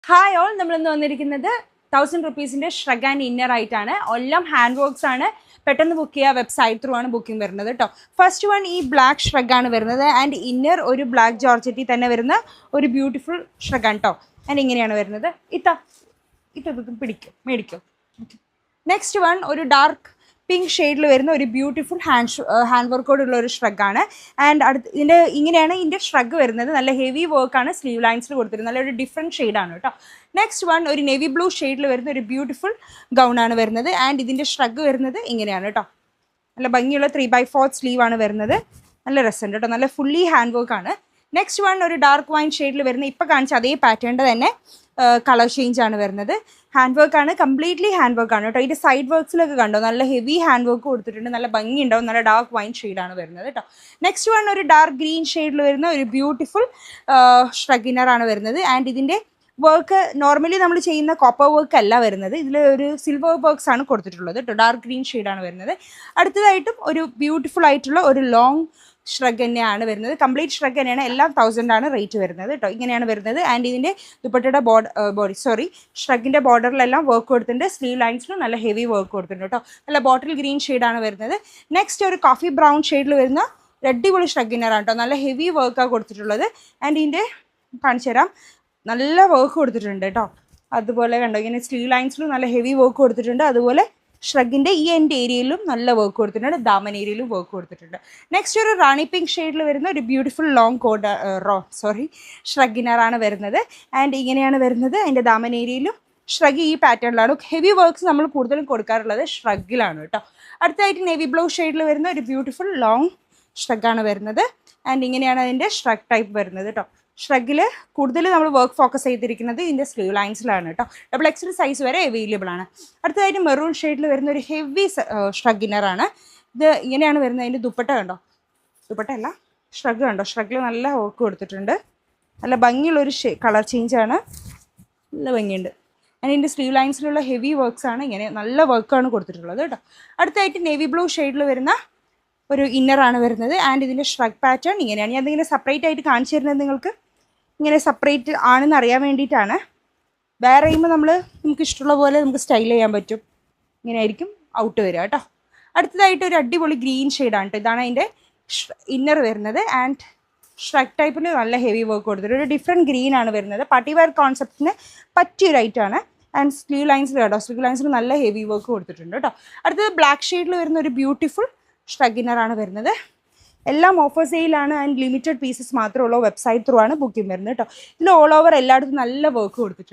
Hi all, നമ്മളിന്ന് വന്നിരിക്കുന്നത് 1000 റുപ്പീസിൻ്റെ shrug and inner ആയിട്ടാണ്. എല്ലാം ഹാൻഡ് വർക്ക്സ് ആണ്. പെട്ടെന്ന് ബുക്ക് ചെയ്യുക, വെബ്സൈറ്റ് ത്രൂ ആണ് ബുക്കിംഗ് വരുന്നത് കേട്ടോ. ഫസ്റ്റ് വൺ ഈ ബ്ലാക്ക് ഷ്രഗ് ആണ് വരുന്നത് ആൻഡ് ഇന്നർ ഒരു ബ്ലാക്ക് ജോർജറ്റിൽ തന്നെ വരുന്ന ഒരു ബ്യൂട്ടിഫുൾ ഷ്രഗ് ആണ് കേട്ടോ. ആൻഡ് ഇങ്ങനെയാണ് വരുന്നത്. ഇതും മേടിക്കും. നെക്സ്റ്റ് വൺ ഒരു ഡാർക്ക് പിങ്ക് ഷെയ്ഡിൽ വരുന്ന ഒരു ബ്യൂട്ടിഫുൾ ഹാൻഡ് വർക്കോടുള്ള ഒരു ഷ്രഗാണ്. ആൻഡ് ഇങ്ങനെയാണ് ഇതിൻ്റെ ഷ്രഗ് വരുന്നത്. നല്ല ഹെവി വർക്കാണ് സ്ലീവ് ലൈൻസിൽ കൊടുത്തിരുന്നത്. നല്ലൊരു ഡിഫറെൻറ്റ് ഷെയ്ഡാണ് കേട്ടോ. നെക്സ്റ്റ് വൺ ഒരു നേവി ബ്ലൂ ഷെയ്ഡിൽ വരുന്ന ഒരു ബ്യൂട്ടിഫുൾ ഗൗണാണ് വരുന്നത്. ആൻഡ് ഇതിൻ്റെ ഷ്രഗ് വരുന്നത് ഇങ്ങനെയാണ് കേട്ടോ. നല്ല ഭംഗിയുള്ള 3/4 സ്ലീവാണ് വരുന്നത്. നല്ല രസമുണ്ട് കേട്ടോ. നല്ല ഫുള്ളി ഹാൻഡ് വർക്കാണ്. നെക്സ്റ്റ് വൺ ഒരു ഡാർക്ക് വൈൻ ഷെയ്ഡിൽ വരുന്ന ഇപ്പോൾ കാണിച്ച അതേ പാറ്റേണിൻ്റെ തന്നെ കളർ ചേഞ്ച് ആണ് വരുന്നത്. ഹാൻഡ് വർക്കാണ്, കംപ്ലീറ്റ്ലി ഹാൻഡ് വർക്കാണ് കേട്ടോ. ഇതിൻ്റെ സൈഡ് വർക്ക്സിലൊക്കെ കണ്ടോ, നല്ല ഹെവി ഹാൻഡ് വർക്ക് കൊടുത്തിട്ടുണ്ട്. നല്ല ഭംഗി ഉണ്ടാവും. നല്ല ഡാർക്ക് വൈൻ ഷെയ്ഡാണ് വരുന്നത് കേട്ടോ. നെക്സ്റ്റ് വൺ ഒരു ഡാർക്ക് ഗ്രീൻ ഷെയ്ഡിൽ വരുന്ന ഒരു ബ്യൂട്ടിഫുൾ ഷ്രഗിനറാണ് വരുന്നത്. ആൻഡ് ഇതിൻ്റെ വർക്ക് നോർമലി നമ്മൾ ചെയ്യുന്ന കോപ്പർ വർക്ക് അല്ല വരുന്നത്. ഇതിൽ ഒരു സിൽവർ വർക്ക്സ് ആണ് കൊടുത്തിട്ടുള്ളത് കേട്ടോ. ഡാർക്ക് ഗ്രീൻ ഷെയ്ഡാണ് വരുന്നത്. അടുത്തതായിട്ടും ഒരു ബ്യൂട്ടിഫുൾ ആയിട്ടുള്ള ഒരു ലോങ് ഷ്രഗ് തന്നെയാണ് വരുന്നത്. കംപ്ലീറ്റ് ഷ്രഗ് തന്നെയാണ്. എല്ലാം 1000 ആണ് റേറ്റ് വരുന്നത് കേട്ടോ. ഇങ്ങനെയാണ് വരുന്നത്. ആൻഡ് ഇതിൻ്റെ ദുപ്പട്ടയുടെ ഷ്രഗിൻ്റെ ബോർഡറിലെല്ലാം വർക്ക് കൊടുത്തിട്ടുണ്ട്. സ്ലീവ് ലൈൻസിലും നല്ല ഹെവി വർക്ക് കൊടുത്തിട്ടുണ്ട് കേട്ടോ. നല്ല ബോട്ടിൽ ഗ്രീൻ ഷെയ്ഡാണ് വരുന്നത്. നെക്സ്റ്റ് ഒരു കോഫി ബ്രൗൺ ഷെയ്ഡിൽ വരുന്ന അടിപൊളി ഷ്രഗിനറാണ് കേട്ടോ. നല്ല ഹെവി വർക്കാണ് കൊടുത്തിട്ടുള്ളത്. ആൻഡ് ഇതിൻ്റെ കാണിച്ചു തരാം, നല്ല വർക്ക് കൊടുത്തിട്ടുണ്ട് കേട്ടോ. അതുപോലെ കണ്ടോ, ഇങ്ങനെ സ്ലീവ് ലൈൻസിലും നല്ല ഹെവി വർക്ക് കൊടുത്തിട്ടുണ്ട്. അതുപോലെ ഷ്രഗിൻ്റെ ഈ എൻഡ് ഏരിയയിലും നല്ല വർക്ക് കൊടുത്തിട്ടുണ്ട്. ദാമൻ ഏരിയയിലും വർക്ക് കൊടുത്തിട്ടുണ്ട്. നെക്സ്റ്റ് ഒരു റാണി പിങ്ക് ഷെയ്ഡിൽ വരുന്ന ഒരു ബ്യൂട്ടിഫുൾ ലോങ് ഷ്രഗിനറാണ് വരുന്നത്. ആൻഡ് ഇങ്ങനെയാണ് വരുന്നത്. അതിൻ്റെ ദാമൻ ഏരിയയിലും ഷ്രഗ് ഈ പാറ്റേണിലാണ്. ഹെവി വർക്ക്സ് നമ്മൾ കൂടുതലും കൊടുക്കാറുള്ളത് ഷ്രഗിലാണ് കേട്ടോ. അടുത്തായിട്ട് നേവി ബ്ലൂ ഷെയ്ഡിൽ വരുന്ന ഒരു ബ്യൂട്ടിഫുൾ ലോങ് ഷ്രഗാണ് വരുന്നത്. ആൻഡ് ഇങ്ങനെയാണ് അതിൻ്റെ ഷ്രഗ് ടൈപ്പ് വരുന്നത് കേട്ടോ. ഷ്രഗിൽ കൂടുതൽ നമ്മൾ വർക്ക് ഫോക്കസ് ചെയ്തിരിക്കുന്നത് ഇതിൻ്റെ സ്ലീവ് ലൈൻസിലാണ് കേട്ടോ. XXL സൈസ് വരെ അവൈലബിൾ ആണ്. അടുത്തതായിട്ട് മെറൂൺ ഷെയ്ഡിൽ വരുന്ന ഒരു ഹെവി ഷ്രഗിനറാണ്. ഇത് ഇങ്ങനെയാണ് വരുന്നത്. അതിൻ്റെ ദുപ്പട്ട കണ്ടോ, ദുപ്പട്ടയല്ല ഷ്രഗ് കണ്ടോ. ഷ്രഗിൽ നല്ല വർക്ക് കൊടുത്തിട്ടുണ്ട്. നല്ല ഭംഗിയുള്ളൊരു കളർ ചേഞ്ചാണ്. നല്ല ഭംഗിയുണ്ട്. അതിൻ്റെ സ്ലീവ് ലൈൻസിലുള്ള ഹെവി വർക്ക്സ് ആണ്. ഇങ്ങനെ നല്ല വർക്കാണ് കൊടുത്തിട്ടുള്ളത് കേട്ടോ. അടുത്തായിട്ട് നേവി ബ്ലൂ ഷെയ്ഡിൽ വരുന്ന ഒരു ഇന്നറാണ് വരുന്നത്. ആൻഡ് ഇതിൻ്റെ ഷ്രഗ് പാറ്റേൺ ഇങ്ങനെയാണ്. ഞാൻ അതിങ്ങനെ സെപ്പറേറ്റ് ആയിട്ട് കാണിച്ചു തരുന്നത് നിങ്ങൾക്ക് ഇങ്ങനെ സെപ്പറേറ്റ് ആണെന്ന് അറിയാൻ വേണ്ടിയിട്ടാണ്. വേറെ ചെയ്യുമ്പോൾ നമുക്ക് ഇഷ്ടമുള്ള പോലെ നമുക്ക് സ്റ്റൈൽ ചെയ്യാൻ പറ്റും. ഇങ്ങനെ ആയിരിക്കും ഔട്ട് വരിക കേട്ടോ. അടുത്തതായിട്ട് ഒരു അടിപൊളി ഗ്രീൻ ഷെയ്ഡാണ് കേട്ടോ. ഇതാണ് അതിൻ്റെ ഇന്നർ വരുന്നത്. ആൻഡ് ഷ്രഗ് ടൈപ്പിന് നല്ല ഹെവി വർക്ക് കൊടുത്തിട്ട് ഒരു ഡിഫറെൻറ്റ് ഗ്രീൻ ആണ് വരുന്നത്. പാർട്ടി വെയർ കോൺസെപ്റ്റിന് പറ്റിയൊരു ഐറ്റമാണ്. ആൻഡ് സ്ലീവ് ലൈൻസിൽ കേട്ടോ, സ്ലീവ് ലൈൻസിൽ നല്ല ഹെവി വർക്ക് കൊടുത്തിട്ടുണ്ട് കേട്ടോ. അടുത്തത് ബ്ലാക്ക് ഷെയ്ഡിൽ വരുന്ന ഒരു ബ്യൂട്ടിഫുൾ ഷ്രഗിനറാണ് വരുന്നത്. എല്ലാം ഓഫർ സെയിലാണ്. ആൻഡ് ലിമിറ്റഡ് പീസസ് മാത്രമേ ഉള്ളൂ. വെബ്സൈറ്റ് ത്രൂ ആണ് ബുക്കിംഗ് വരുന്നത് കേട്ടോ. ഇതിൽ ഓൾ ഓവർ എല്ലായിടത്തും നല്ല വർക്ക് കൊടുത്തിട്ടുണ്ട്.